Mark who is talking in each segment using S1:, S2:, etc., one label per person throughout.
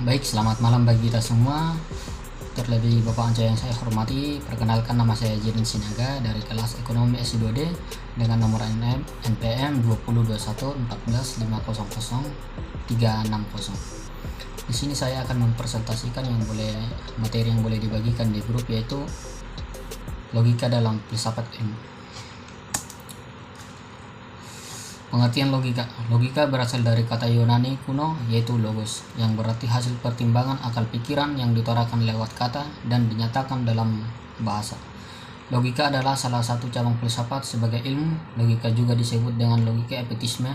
S1: Baik, selamat malam bagi kita semua. Terlebih Bapak Anca yang saya hormati, perkenalkan nama saya Jirin Sinaga dari kelas Ekonomi S2D dengan nomor NPM 202114150360. Di sini saya akan mempresentasikan materi yang boleh dibagikan di grup, yaitu logika dalam filsafat ilmu. Pengertian logika. Logika berasal dari kata Yunani kuno yaitu logos, yang berarti hasil pertimbangan akal pikiran yang diutarakan lewat kata dan dinyatakan dalam bahasa. Logika adalah salah satu cabang filsafat sebagai ilmu. Logika juga disebut dengan logika epitisme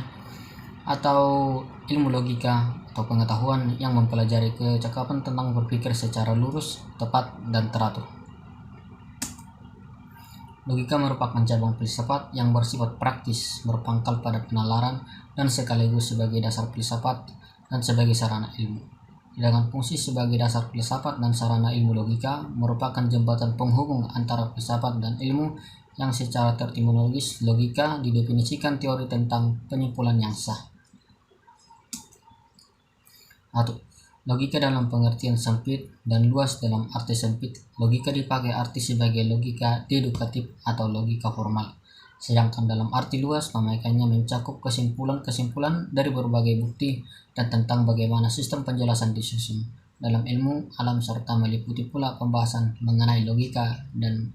S1: atau ilmu logika atau pengetahuan yang mempelajari kecakapan tentang berpikir secara lurus, tepat, dan teratur. Logika merupakan cabang filsafat yang bersifat praktis, berpangkal pada penalaran, dan sekaligus sebagai dasar filsafat dan sebagai sarana ilmu. Dengan fungsi sebagai dasar filsafat dan sarana ilmu, logika merupakan jembatan penghubung antara filsafat dan ilmu yang secara terminologis logika didefinisikan teori tentang penyimpulan yang sah. Logika dalam pengertian sempit dan luas. Dalam arti sempit, logika dipakai arti sebagai logika deduktif atau logika formal. Sedangkan dalam arti luas, pemakaiannya mencakup kesimpulan-kesimpulan dari berbagai bukti dan tentang bagaimana sistem penjelasan disusun dalam ilmu alam, serta meliputi pula pembahasan mengenai logika dan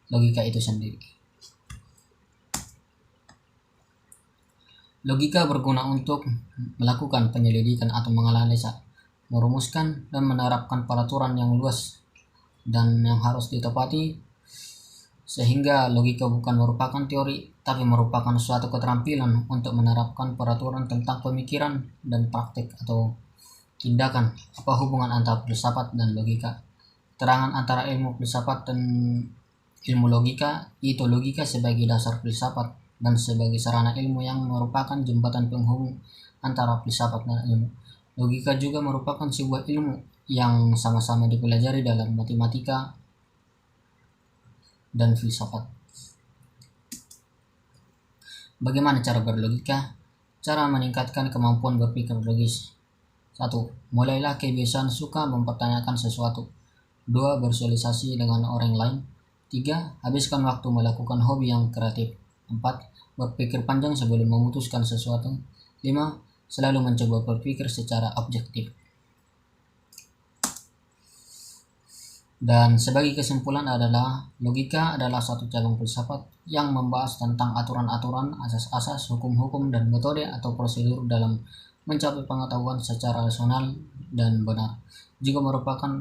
S1: logika itu sendiri. Logika berguna untuk melakukan penyelidikan atau menganalisa, merumuskan dan menerapkan peraturan yang luas dan yang harus ditepati, sehingga logika bukan merupakan teori tapi merupakan suatu keterampilan untuk menerapkan peraturan tentang pemikiran dan praktik atau tindakan. Apa hubungan antara filsafat dan logika? Terangan antara ilmu filsafat dan ilmu logika, itu logika sebagai dasar filsafat dan sebagai sarana ilmu yang merupakan jembatan penghubung antara filsafat dan ilmu. Logika juga merupakan sebuah ilmu yang sama-sama dipelajari dalam matematika dan filsafat. Bagaimana cara berlogika? Cara meningkatkan kemampuan berpikir logis. 1. Mulailah kebiasaan suka mempertanyakan sesuatu. 2. Bersosialisasi dengan orang lain. 3. Habiskan waktu melakukan hobi yang kreatif. 4. Berpikir panjang sebelum memutuskan sesuatu. 5. Selalu mencoba berpikir secara objektif. Dan sebagai kesimpulan adalah logika adalah suatu cabang filsafat yang membahas tentang aturan-aturan, asas-asas, hukum-hukum, dan metode atau prosedur dalam mencapai pengetahuan secara rasional dan benar. Juga merupakan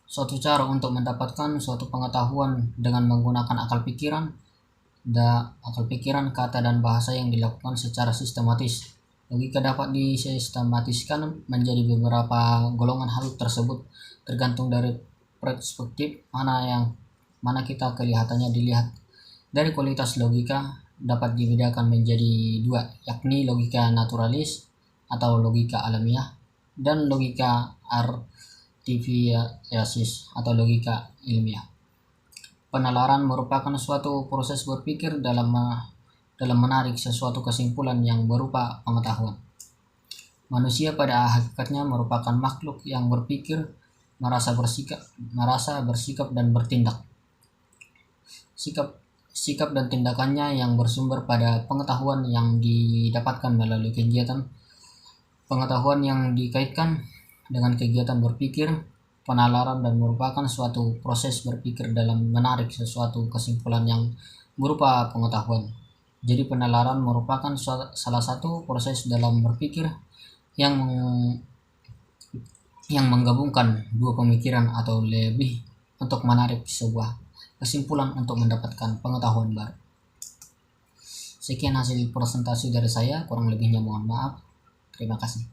S1: suatu cara untuk mendapatkan suatu pengetahuan dengan menggunakan akal pikiran, kata, dan bahasa yang dilakukan secara sistematis. Logika dapat disistematiskan menjadi beberapa golongan hal tersebut tergantung dari perspektif mana kita kelihatannya dilihat. Dari kualitas logika dapat dibedakan menjadi dua, yakni logika naturalis atau logika alamiah dan logika artificialis atau logika ilmiah. Penalaran merupakan suatu proses berpikir dalam menarik sesuatu kesimpulan yang berupa pengetahuan. Manusia pada hakikatnya merupakan makhluk yang berpikir, merasa, bersikap, dan bertindak. Sikap dan tindakannya yang bersumber pada pengetahuan yang didapatkan melalui kegiatan pengetahuan yang dikaitkan dengan kegiatan berpikir. Penalaran dan merupakan suatu proses berpikir dalam menarik sesuatu kesimpulan yang berupa pengetahuan. Jadi penalaran merupakan salah satu proses dalam berpikir yang menggabungkan dua pemikiran atau lebih untuk menarik sebuah kesimpulan untuk mendapatkan pengetahuan baru. Sekian hasil presentasi dari saya, kurang lebihnya mohon maaf. Terima kasih.